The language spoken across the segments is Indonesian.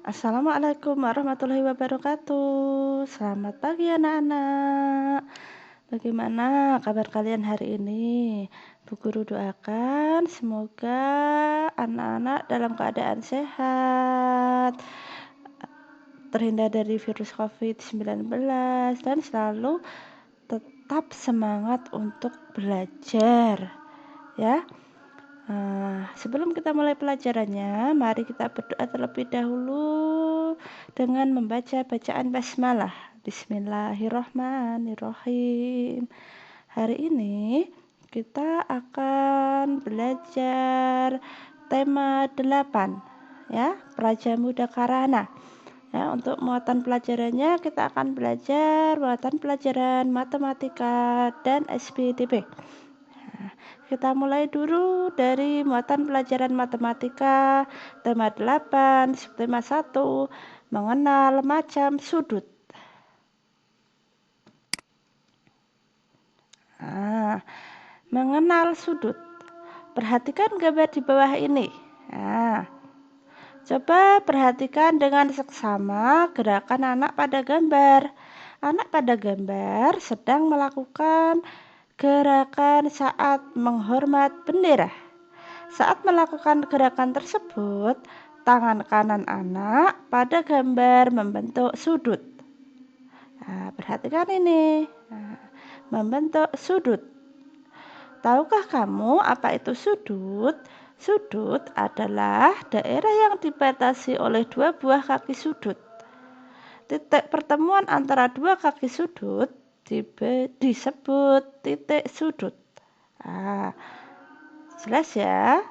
Assalamualaikum warahmatullahi wabarakatuh. Selamat pagi anak-anak. Bagaimana kabar kalian hari ini? Bu Guru doakan semoga anak-anak dalam keadaan sehat, terhindar dari virus COVID-19 dan selalu tetap semangat untuk belajar, ya. Sebelum kita mulai pelajarannya, mari kita berdoa terlebih dahulu dengan membaca bacaan basmalah. Bismillahirrahmanirrahim. Hari ini kita akan belajar tema 8, ya, Praja Muda Karana. Ya, untuk muatan pelajarannya kita akan belajar muatan pelajaran matematika dan SPDP. Kita mulai dulu dari muatan pelajaran matematika tema 8, subtema 1, mengenal macam sudut. Mengenal sudut. Perhatikan gambar di bawah ini. Coba perhatikan dengan seksama gerakan anak pada gambar. Anak pada gambar sedang melakukan gerakan saat menghormat bendera. Saat melakukan gerakan tersebut, tangan kanan anak pada gambar membentuk sudut. Perhatikan ini. Membentuk sudut. Tahukah kamu apa itu sudut? Sudut adalah daerah yang dibatasi oleh dua buah kaki sudut. Titik pertemuan antara dua kaki sudut disebut titik sudut. Jelas ya?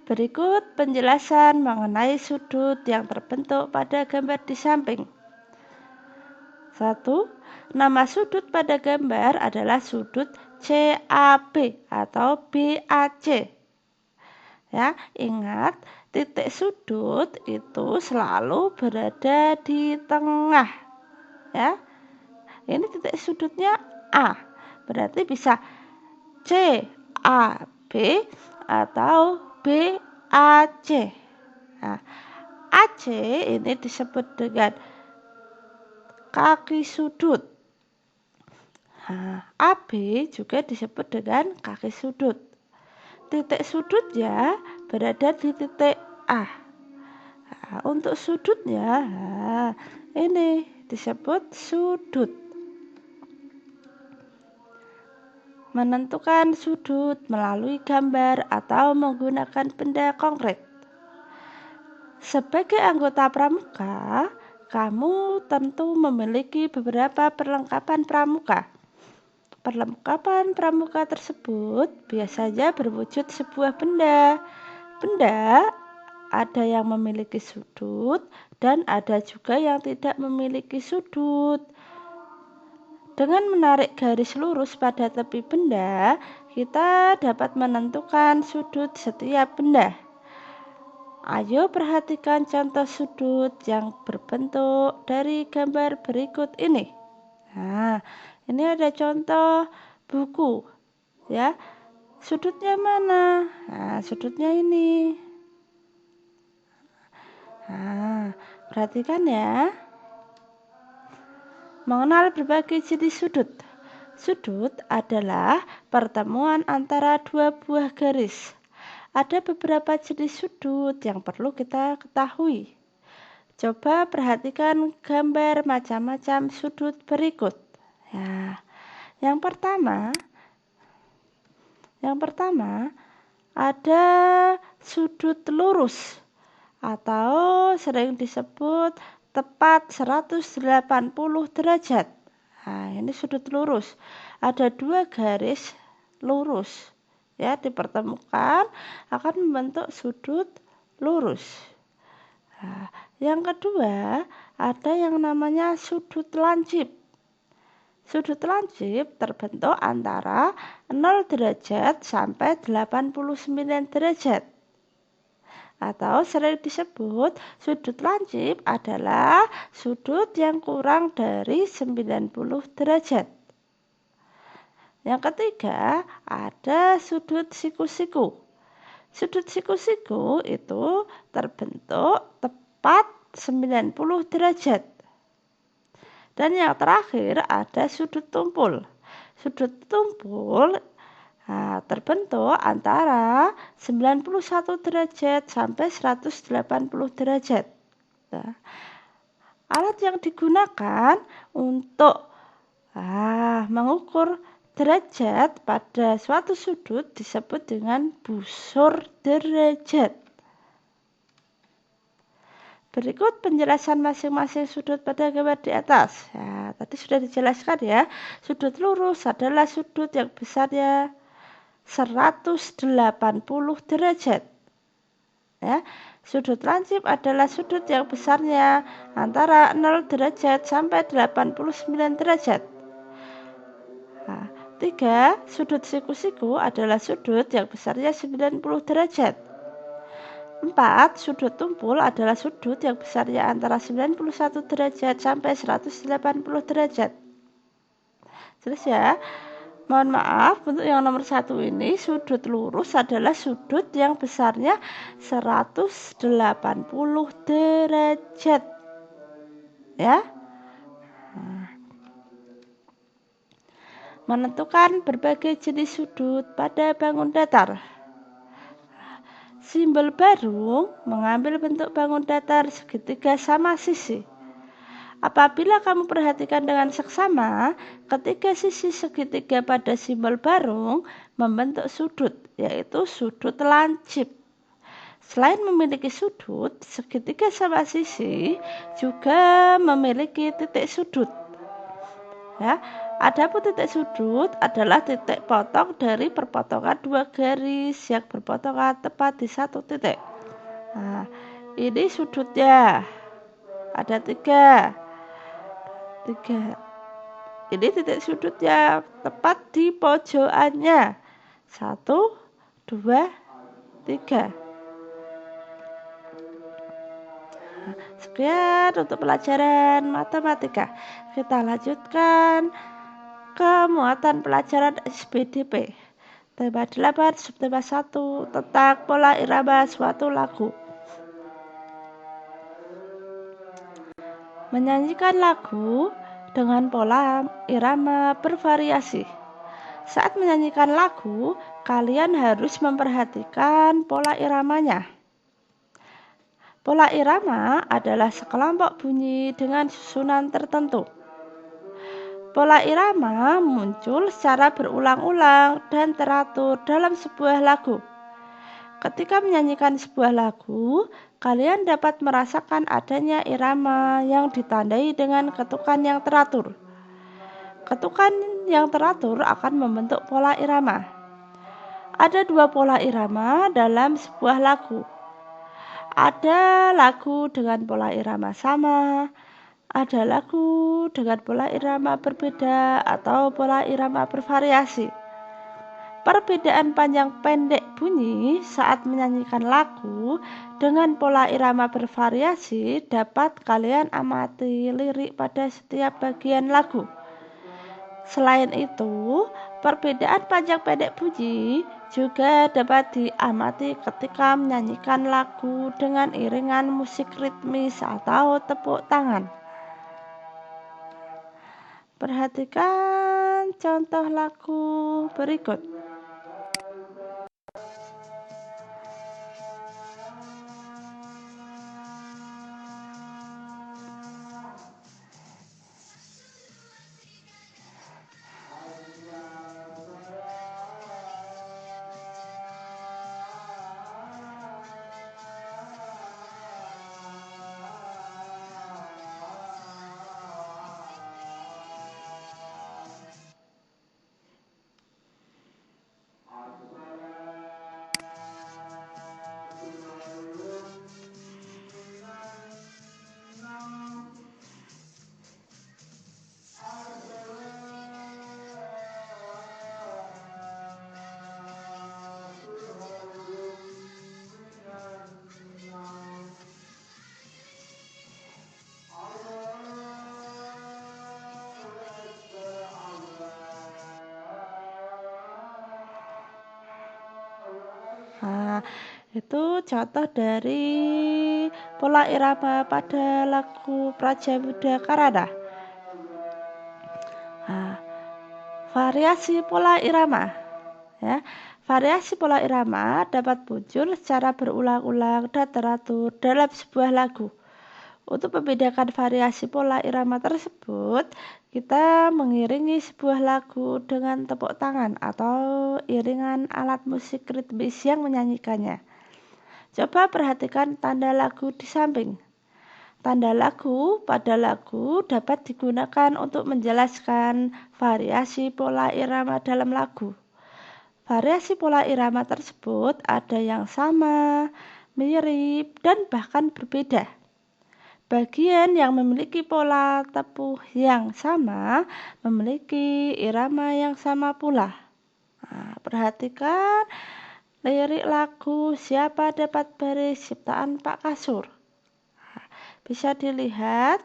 Berikut penjelasan mengenai sudut yang terbentuk pada gambar di samping. 1. Nama sudut pada gambar adalah sudut CAB atau BAC. Ya, ingat, titik sudut itu selalu berada di tengah. Ya. Ini titik sudutnya A. Berarti bisa CAB atau BAC. AC ini disebut dengan kaki sudut. AB juga disebut dengan kaki sudut. Titik sudutnya berada di titik A. Untuk sudutnya ini disebut sudut. Menentukan sudut melalui gambar atau menggunakan benda konkret. Sebagai anggota pramuka, kamu tentu memiliki beberapa perlengkapan pramuka. Perlengkapan pramuka tersebut biasanya berwujud sebuah benda. Benda ada yang memiliki sudut dan ada juga yang tidak memiliki sudut. Dengan menarik garis lurus pada tepi benda, kita dapat menentukan sudut setiap benda. Ayo perhatikan contoh sudut yang berbentuk dari gambar berikut ini. Ini ada contoh buku, ya. Sudutnya mana? Sudutnya ini. Perhatikan ya. Mengenal berbagai jenis sudut. Sudut adalah pertemuan antara dua buah garis. Ada beberapa jenis sudut yang perlu kita ketahui. Coba perhatikan gambar macam-macam sudut berikut. Yang pertama ada sudut lurus atau sering disebut tepat 180 derajat. Ini sudut lurus. Ada dua garis lurus, ya, dipertemukan akan membentuk sudut lurus. Yang kedua, ada yang namanya sudut lancip. Sudut lancip terbentuk antara 0 derajat sampai 89 derajat. Atau sering disebut sudut lancip adalah sudut yang kurang dari 90 derajat. Yang ketiga, ada sudut siku-siku. Sudut siku-siku itu terbentuk tepat 90 derajat. Dan yang terakhir ada sudut tumpul. Sudut tumpul terbentuk antara 91 derajat sampai 180 derajat. Nah, alat yang digunakan untuk mengukur derajat pada suatu sudut disebut dengan busur derajat. Berikut penjelasan masing-masing sudut pada gambar di atas. Ya, tadi sudah dijelaskan ya. Sudut lurus adalah sudut yang besarnya 180 derajat. Ya, sudut lancip adalah sudut yang besarnya antara 0 derajat sampai 89 derajat. 3. Sudut siku-siku adalah sudut yang besarnya 90 derajat. 4. Sudut tumpul adalah sudut yang besarnya antara 91 derajat sampai 180 derajat. Terus ya, mohon maaf untuk yang nomor 1 ini, sudut lurus adalah sudut yang besarnya 180 derajat. Ya. Menentukan berbagai jenis sudut pada bangun datar. Simbol barung mengambil bentuk bangun datar segitiga sama sisi. Apabila kamu perhatikan dengan seksama, ketiga sisi segitiga pada simbol barung membentuk sudut, yaitu sudut lancip. Selain memiliki sudut, segitiga sama sisi juga memiliki titik sudut. Ya, adapun titik sudut adalah titik potong dari perpotongan dua garis yang berpotongan tepat di satu titik. Nah, ini sudutnya ada tiga. Ini titik sudutnya tepat di pojokannya. 1, 2, 3. Sekian untuk pelajaran matematika. Kita lanjutkan ke muatan pelajaran SPDP. Tema 8, subtema 1 tentang pola irama suatu lagu. Menyanyikan lagu dengan pola irama bervariasi. Saat menyanyikan lagu, kalian harus memperhatikan pola iramanya. Pola irama adalah sekelompok bunyi dengan susunan tertentu. Pola irama muncul secara berulang-ulang dan teratur dalam sebuah lagu. Ketika menyanyikan sebuah lagu, kalian dapat merasakan adanya irama yang ditandai dengan ketukan yang teratur. Ketukan yang teratur akan membentuk pola irama. Ada 2 pola irama dalam sebuah lagu. Ada lagu dengan pola irama sama, ada lagu dengan pola irama berbeda atau pola irama bervariasi. Perbedaan panjang pendek bunyi saat menyanyikan lagu dengan pola irama bervariasi dapat kalian amati lirik pada setiap bagian lagu. Selain itu, perbedaan panjang pendek bunyi juga dapat diamati ketika menyanyikan lagu dengan iringan musik ritmis atau tepuk tangan. Perhatikan contoh lagu berikut. Nah, itu contoh dari pola irama pada lagu Prajamuda Karana. Nah, variasi pola irama, ya. Variasi pola irama dapat muncul secara berulang-ulang dan teratur dalam sebuah lagu. Untuk membedakan variasi pola irama tersebut, kita mengiringi sebuah lagu dengan tepuk tangan atau iringan alat musik ritmis yang menyanyikannya. Coba perhatikan tanda lagu di samping. Tanda lagu pada lagu dapat digunakan untuk menjelaskan variasi pola irama dalam lagu. Variasi pola irama tersebut ada yang sama, mirip, dan bahkan berbeda. Bagian yang memiliki pola tepuh yang sama memiliki irama yang sama pula. Nah, perhatikan lirik lagu Siapa Dapat Baris ciptaan Pak Kasur. Nah, bisa dilihat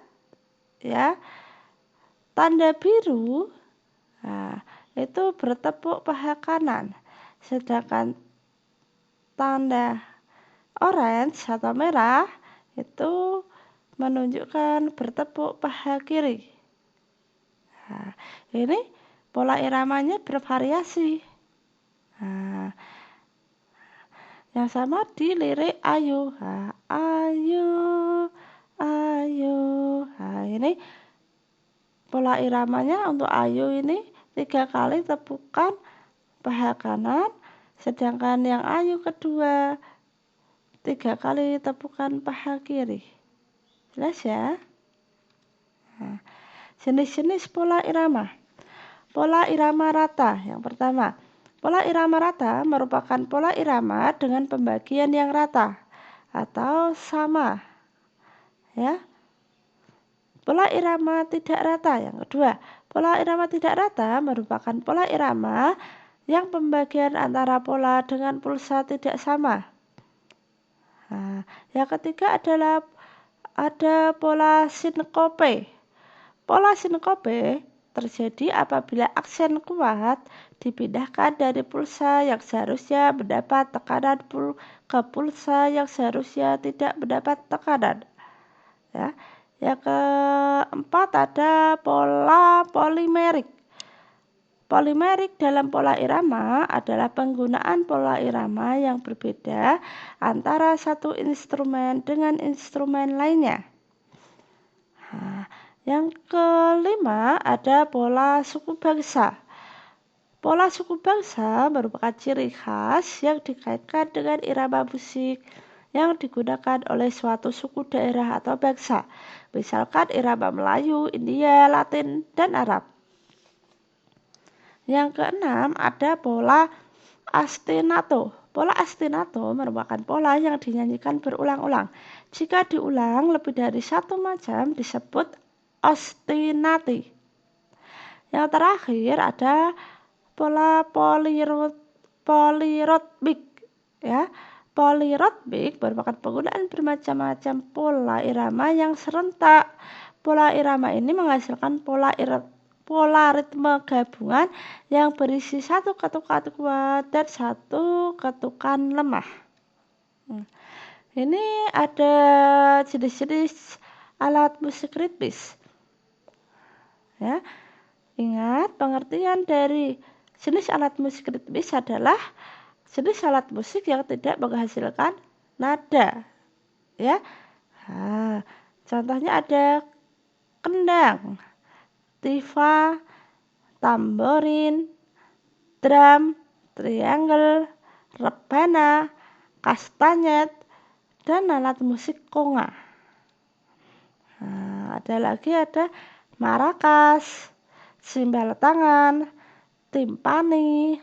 ya, tanda biru itu bertepuk paha kanan, sedangkan tanda orange atau merah itu menunjukkan bertepuk paha kiri. Nah, ini pola iramanya bervariasi. Nah, yang sama di lirik Ayu. Nah, ayu, ayu. Nah, ini pola iramanya untuk Ayu ini 3 kali tepukan paha kanan, sedangkan yang Ayu kedua 3 kali tepukan paha kiri. Jelas ya? Nah, jenis-jenis pola irama. Pola irama rata. Yang pertama, pola irama rata merupakan pola irama dengan pembagian yang rata atau sama. Ya. Pola irama tidak rata. Yang kedua, pola irama tidak rata merupakan pola irama yang pembagian antara pola dengan pulsa tidak sama. Nah, yang ketiga adalah ada pola sinkope. Pola sinkope terjadi apabila aksen kuat dipindahkan dari pulsa yang seharusnya mendapat tekanan ke pulsa yang seharusnya tidak mendapat tekanan. Ya. Yang keempat ada pola polimerik. Polimerik dalam pola irama adalah penggunaan pola irama yang berbeda antara satu instrumen dengan instrumen lainnya. Nah, yang kelima ada pola suku bangsa. Pola suku bangsa merupakan ciri khas yang dikaitkan dengan irama musik yang digunakan oleh suatu suku daerah atau bangsa. Misalkan irama Melayu, India, Latin, dan Arab. Yang keenam ada pola ostinato. Pola ostinato merupakan pola yang dinyanyikan berulang-ulang. Jika diulang lebih dari satu macam disebut ostinati. Yang terakhir ada pola polirotmik. Ya, polirotmik merupakan penggunaan bermacam-macam pola irama yang serentak. Pola irama ini menghasilkan pola ritme gabungan yang berisi satu ketukan kuat dan satu ketukan lemah. Ini ada jenis-jenis alat musik ritmis. Ya, ingat pengertian dari jenis alat musik ritmis adalah jenis alat musik yang tidak menghasilkan nada. Ya, contohnya ada kendang, tifa, tamborin, drum, triangle, rebana, kastanyet, dan alat musik konga. Ada lagi ada marakas, simbal tangan, timpani,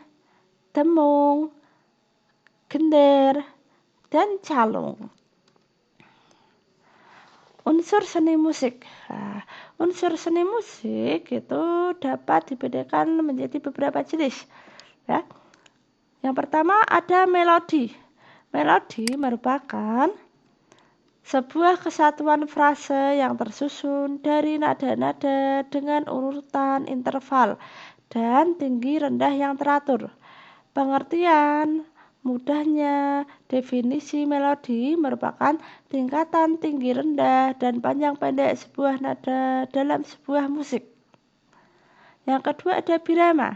demung, gender, dan calung. Unsur seni musik. Unsur seni musik itu dapat dibedakan menjadi beberapa jenis. Ya. Yang pertama ada melodi. Melodi merupakan sebuah kesatuan frase yang tersusun dari nada-nada dengan urutan interval dan tinggi rendah yang teratur. Pengertian mudahnya. Definisi melodi merupakan tingkatan tinggi rendah dan panjang pendek sebuah nada dalam sebuah musik. Yang kedua ada birama.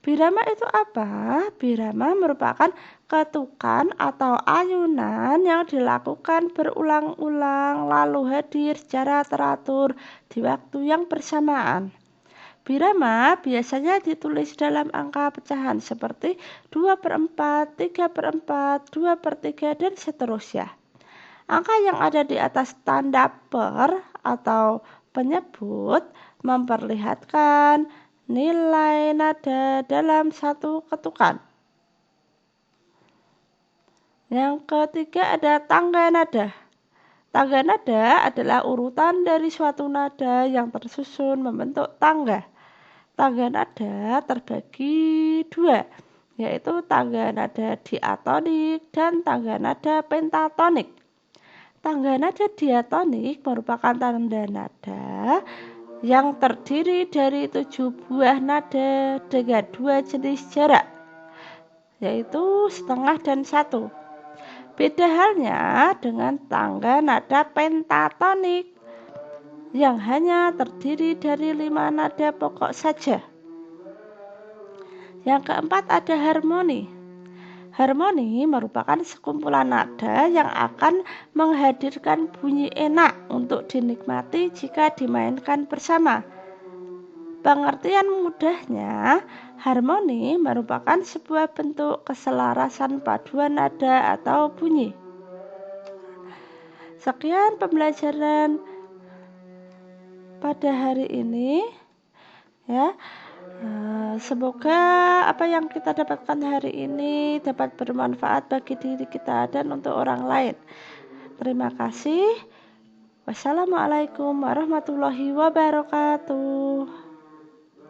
Birama itu apa? Birama merupakan ketukan atau ayunan yang dilakukan berulang-ulang lalu hadir secara teratur di waktu yang bersamaan. Birama biasanya ditulis dalam angka pecahan seperti 2/4, 3/4, 2/3, dan seterusnya. Angka yang ada di atas tanda per atau penyebut memperlihatkan nilai nada dalam satu ketukan. Yang ketiga ada tangga nada. Tangga nada adalah urutan dari suatu nada yang tersusun membentuk tangga. Tangga nada terbagi dua, yaitu tangga nada diatonik dan tangga nada pentatonik. Tangga nada diatonik merupakan tanda nada yang terdiri dari 7 buah nada dengan 2 jenis jarak, yaitu setengah dan 1. Beda halnya dengan tangga nada pentatonik yang hanya terdiri dari 5 nada pokok saja. Yang keempat ada harmoni. Harmoni merupakan sekumpulan nada yang akan menghadirkan bunyi enak untuk dinikmati jika dimainkan bersama. Pengertian mudahnya, harmoni merupakan sebuah bentuk keselarasan paduan nada atau bunyi. Sekian pembelajaran pada hari ini, ya. Semoga apa yang kita dapatkan hari ini dapat bermanfaat bagi diri kita dan untuk orang lain. Terima kasih. Wassalamualaikum warahmatullahi wabarakatuh.